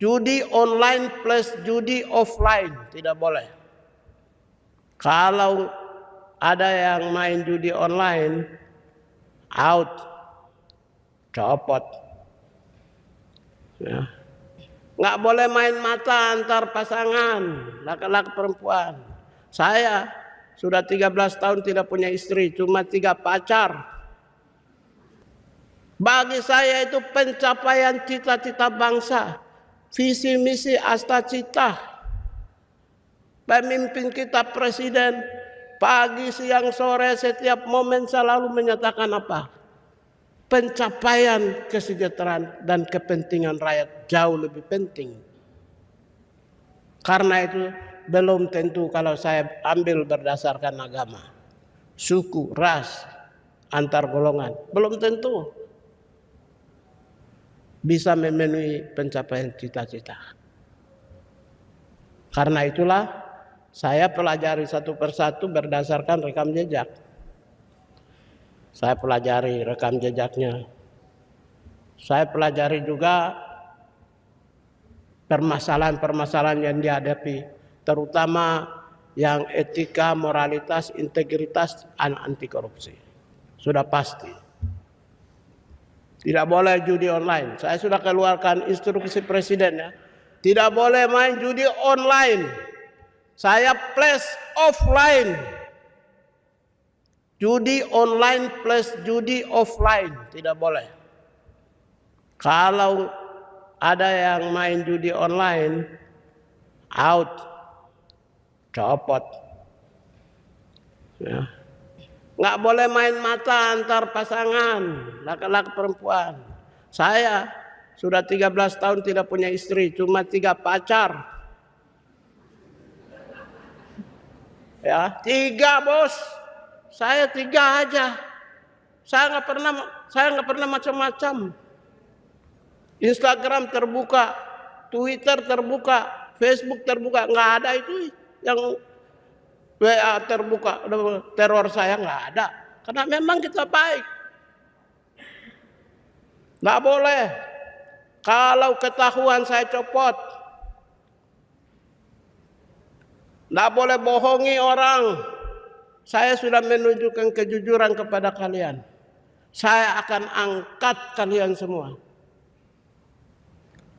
Judi online plus judi offline tidak boleh. Kalau ada yang main judi online, out, copot. Ya. Nggak boleh main mata antar pasangan, laki-laki perempuan. Saya sudah 13 tahun tidak punya istri, cuma 3 pacar. Bagi saya itu pencapaian cita-cita bangsa. Visi misi asta cita pemimpin kita presiden pagi siang sore setiap momen selalu menyatakan apa? Pencapaian kesejahteraan dan kepentingan rakyat jauh lebih penting. Karena itu belum tentu kalau saya ambil berdasarkan agama, suku, ras, antar golongan, belum tentu bisa memenuhi pencapaian cita-cita. Karena itulah saya pelajari satu persatu berdasarkan rekam jejak. Saya pelajari rekam jejaknya. Saya pelajari juga permasalahan-permasalahan yang dihadapi, terutama yang etika, moralitas, integritas, dan anti korupsi. Sudah pasti. Tidak boleh judi online. Saya sudah keluarkan instruksi presiden ya. Tidak boleh main judi online. Saya plus offline. Judi online plus judi offline tidak boleh. Kalau ada yang main judi online, out, copot. Ya. Nggak boleh main mata antar pasangan, laki-laki perempuan. Saya sudah 13 tahun tidak punya istri, cuma 3 pacar. Ya, 3 bos. Saya 3 aja. Saya nggak pernah macam-macam. Instagram terbuka, Twitter terbuka, Facebook terbuka, nggak ada itu yang WA terbuka, teror saya nggak ada. Karena memang kita baik. Nggak boleh. Kalau ketahuan saya copot. Nggak boleh bohongi orang. Saya sudah menunjukkan kejujuran kepada kalian. Saya akan angkat kalian semua.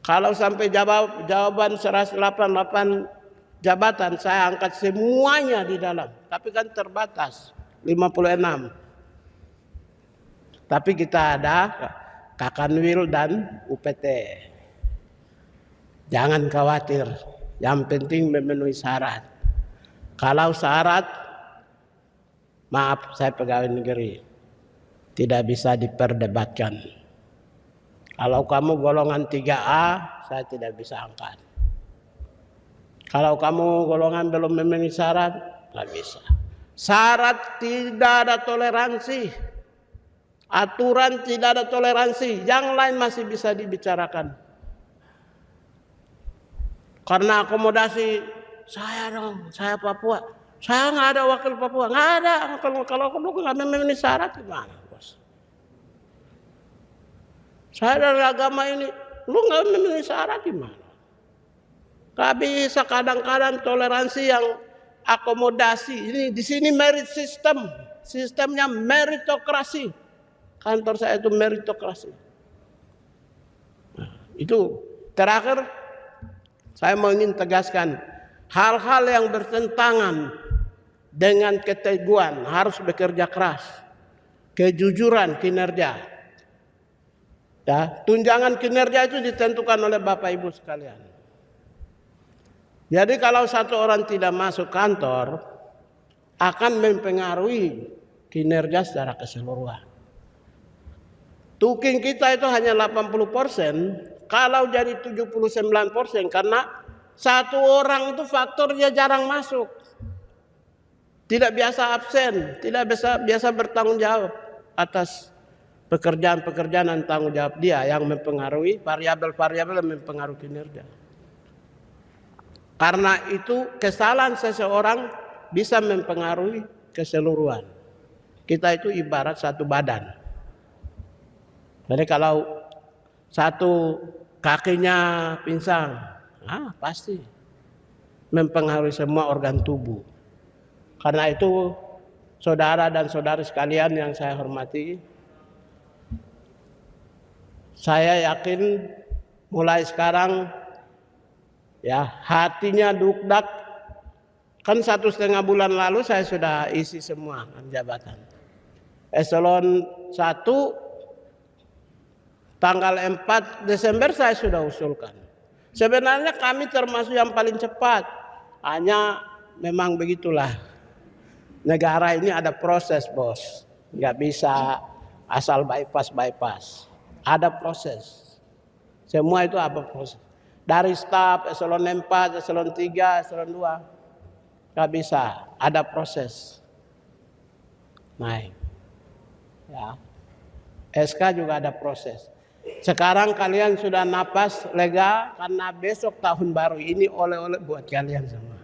Kalau sampai jawaban 188 jabatan saya angkat semuanya di dalam, tapi kan terbatas 56. Tapi kita ada Kakanwil dan UPT. Jangan khawatir, yang penting memenuhi syarat. Kalau syarat, maaf saya pegawai negeri, tidak bisa diperdebatkan. Kalau kamu golongan 3A, saya tidak bisa angkat. Kalau kamu golongan belum memenuhi syarat, nggak bisa. Syarat tidak ada toleransi. Aturan tidak ada toleransi. Yang lain masih bisa dibicarakan. Karena akomodasi, saya dong, saya Papua. Saya nggak ada wakil Papua, nggak ada. Kalau kamu nggak memenuhi syarat gimana, bos? Saya dari agama ini, lu nggak memenuhi syarat gimana? Gak bisa kadang-kadang toleransi yang akomodasi. Ini di sini merit system, sistemnya meritokrasi. Kantor saya itu meritokrasi. Nah, itu terakhir saya mau ingin tegaskan hal-hal yang bertentangan dengan keteguhan harus bekerja keras, kejujuran kinerja. Ya, tunjangan kinerja itu ditentukan oleh Bapak Ibu sekalian. Jadi kalau satu orang tidak masuk kantor akan mempengaruhi kinerja secara keseluruhan. Tuking kita itu hanya 80%, kalau jadi 79% karena satu orang itu faktornya jarang masuk. Tidak biasa absen, tidak biasa bertanggung jawab atas pekerjaan-pekerjaan dan tanggung jawab dia yang mempengaruhi variabel-variabel yang mempengaruhi kinerja. Karena itu kesalahan seseorang bisa mempengaruhi keseluruhan. Kita itu ibarat satu badan. Jadi kalau satu kakinya pinsang, pasti mempengaruhi semua organ tubuh. Karena itu saudara dan saudari sekalian yang saya hormati, saya yakin mulai sekarang ya hatinya dukdak. Kan 1,5 bulan lalu saya sudah isi semua jabatan. Eselon 1 tanggal 4 Desember saya sudah usulkan. Sebenarnya kami termasuk yang paling cepat. Hanya memang begitulah. Negara ini ada proses, bos. Nggak bisa asal bypass. Ada proses. Semua itu apa proses. Dari staf, eselon 4, eselon 3, eselon 2. Nggak bisa. Ada proses. Naik. Ya. SK juga ada proses. Sekarang kalian sudah napas lega karena besok tahun baru ini oleh-oleh buat kalian semua.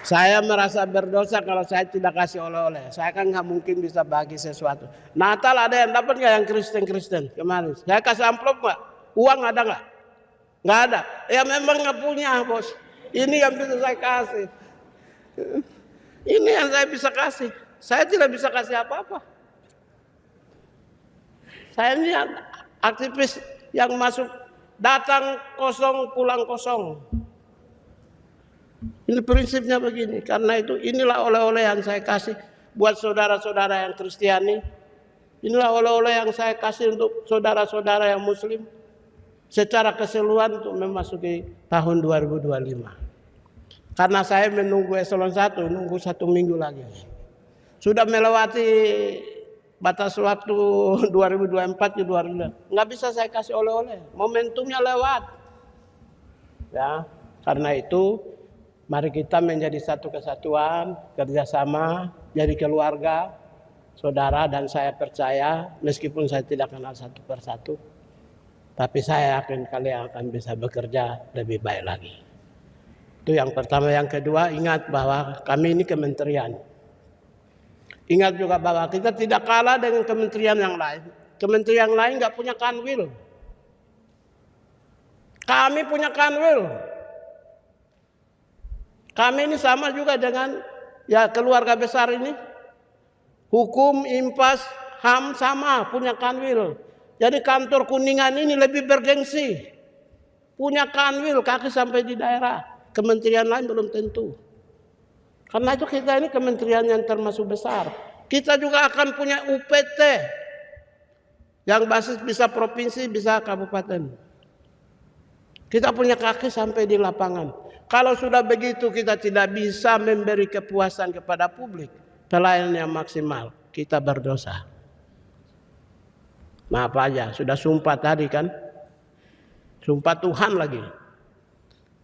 Saya merasa berdosa kalau saya tidak kasih oleh-oleh. Saya kan nggak mungkin bisa bagi sesuatu. Natal ada yang dapat nggak yang Kristen kemarin? Saya kasih amplop nggak? Uang ada nggak? Nggak ada. Ya memang nggak punya, bos. Ini yang bisa saya kasih. Ini yang saya bisa kasih. Saya tidak bisa kasih apa-apa. Saya ini aktivis yang masuk datang kosong pulang kosong. Ini prinsipnya begini. Karena itu inilah oleh-oleh yang saya kasih buat saudara-saudara yang Kristiani. Inilah oleh-oleh yang saya kasih untuk saudara-saudara yang Muslim. Secara keseluruhan untuk memasuki tahun 2025. Karena saya menunggu eselon 1, nunggu 1 minggu lagi. Sudah melewati batas waktu 2024 ke 2025. Nggak bisa saya kasih oleh-oleh. Momentumnya lewat. Ya, karena itu mari kita menjadi satu kesatuan, kerjasama, jadi keluarga, saudara, dan saya percaya meskipun saya tidak kenal satu persatu, tapi saya yakin kalian akan bisa bekerja lebih baik lagi. Itu yang pertama. Yang kedua, ingat bahwa kami ini kementerian. Ingat juga bahwa kita tidak kalah dengan kementerian yang lain. Kementerian lain nggak punya kanwil. Kami punya kanwil. Kami ini sama juga dengan ya keluarga besar ini. Hukum, Impas, HAM sama punya kanwil. Jadi kantor Kuningan ini lebih bergengsi. Punya kanwil kaki sampai di daerah. Kementerian lain belum tentu. Karena itu kita ini kementerian yang termasuk besar. Kita juga akan punya UPT. Yang basis bisa provinsi, bisa kabupaten. Kita punya kaki sampai di lapangan. Kalau sudah begitu kita tidak bisa memberi kepuasan kepada publik. Pelayanan yang maksimal. Kita berdosa. Maaf aja, sudah sumpah tadi kan. Sumpah Tuhan lagi.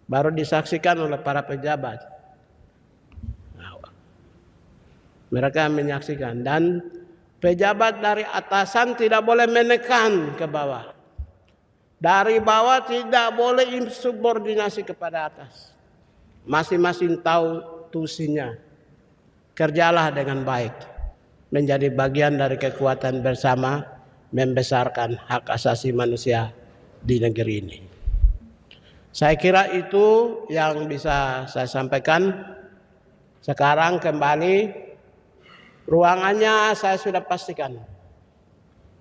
Baru disaksikan oleh para pejabat. Mereka menyaksikan. Dan pejabat dari atasan tidak boleh menekan ke bawah. Dari bawah tidak boleh insubordinasi kepada atas. Masing-masing tahu tusinya. Kerjalah dengan baik. Menjadi bagian dari kekuatan bersama. Membesarkan hak asasi manusia di negeri ini. Saya kira itu yang bisa saya sampaikan. Sekarang kembali. Ruangannya saya sudah pastikan.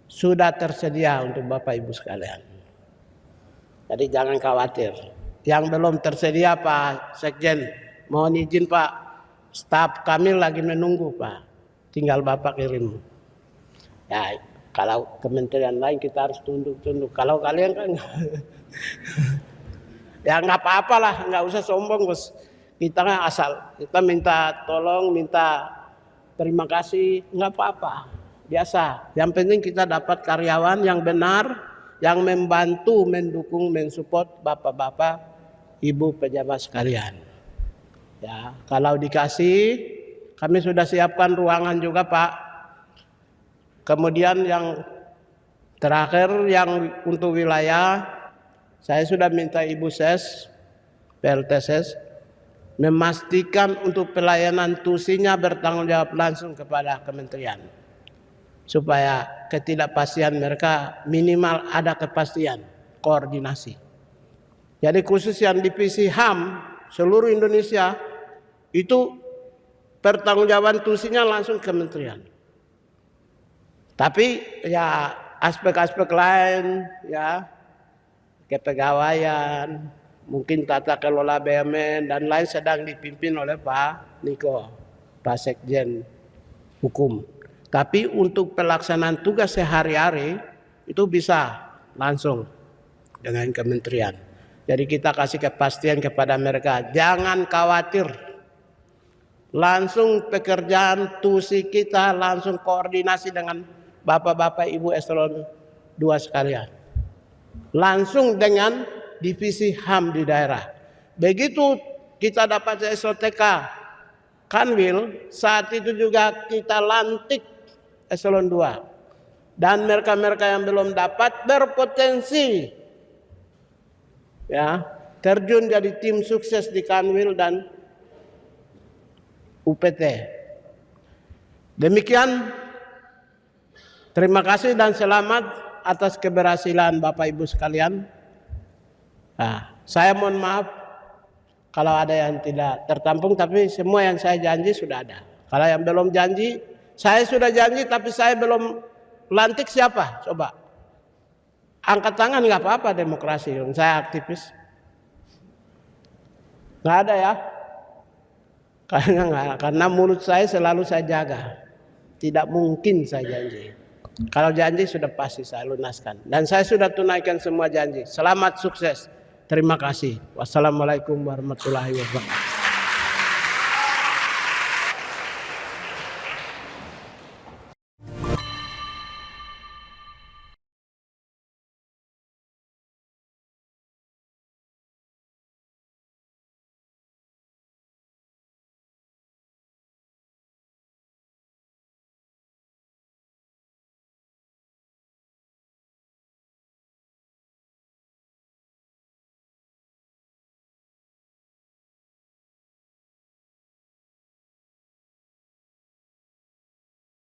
Sudah tersedia untuk Bapak Ibu sekalian. Jadi jangan khawatir. Yang belum tersedia Pak Sekjen. Mohon izin Pak. Staf kami lagi menunggu Pak. Tinggal Bapak kirim. Ya kalau kementerian lain kita harus tunduk-tunduk. Kalau kalian kan ya nggak apa-apa lah. Nggak usah sombong bos. Kita kan asal. Kita minta tolong, minta terima kasih, nggak apa-apa, biasa. Yang penting kita dapat karyawan yang benar, yang membantu, mendukung, mensupport bapak-bapak, ibu pejabat sekalian. Ya, kalau dikasih, kami sudah siapkan ruangan juga Pak. Kemudian yang terakhir, yang untuk wilayah, saya sudah minta Ibu Ses, PLT Ses, memastikan untuk pelayanan tusinya bertanggung jawab langsung kepada kementerian. supaya ketidakpastian mereka minimal ada kepastian koordinasi. Jadi khusus yang divisi HAM seluruh Indonesia itu pertanggungjawaban tusinya langsung kementerian. Tapi ya aspek-aspek lain ya kepegawaian, mungkin tata kelola BUMN dan lain sedang dipimpin oleh Pak Niko, Pak Sekjen Hukum. Tapi untuk pelaksanaan tugas sehari-hari itu bisa langsung dengan kementerian. Jadi kita kasih kepastian kepada mereka, jangan khawatir. Langsung pekerjaan tusi kita langsung koordinasi dengan Bapak-bapak Ibu eselon 2 sekalian. Langsung dengan divisi HAM di daerah. Begitu kita dapat SOTK Kanwil, saat itu juga kita lantik eselon 2. Dan mereka-mereka yang belum dapat berpotensi ya terjun jadi tim sukses di Kanwil dan UPT. Demikian, terima kasih dan selamat atas keberhasilan Bapak Ibu sekalian. Saya mohon maaf kalau ada yang tidak tertampung, tapi semua yang saya janji sudah ada. Kalau yang belum janji, saya sudah janji tapi saya belum lantik siapa? Coba. Angkat tangan nggak apa-apa, demokrasi. Saya aktivis. Nggak ada ya? Karena mulut saya selalu saya jaga. Tidak mungkin saya janji. Kalau janji sudah pasti saya lunaskan. Dan saya sudah tunaikan semua janji. Selamat sukses. Terima kasih. Wassalamualaikum warahmatullahi wabarakatuh.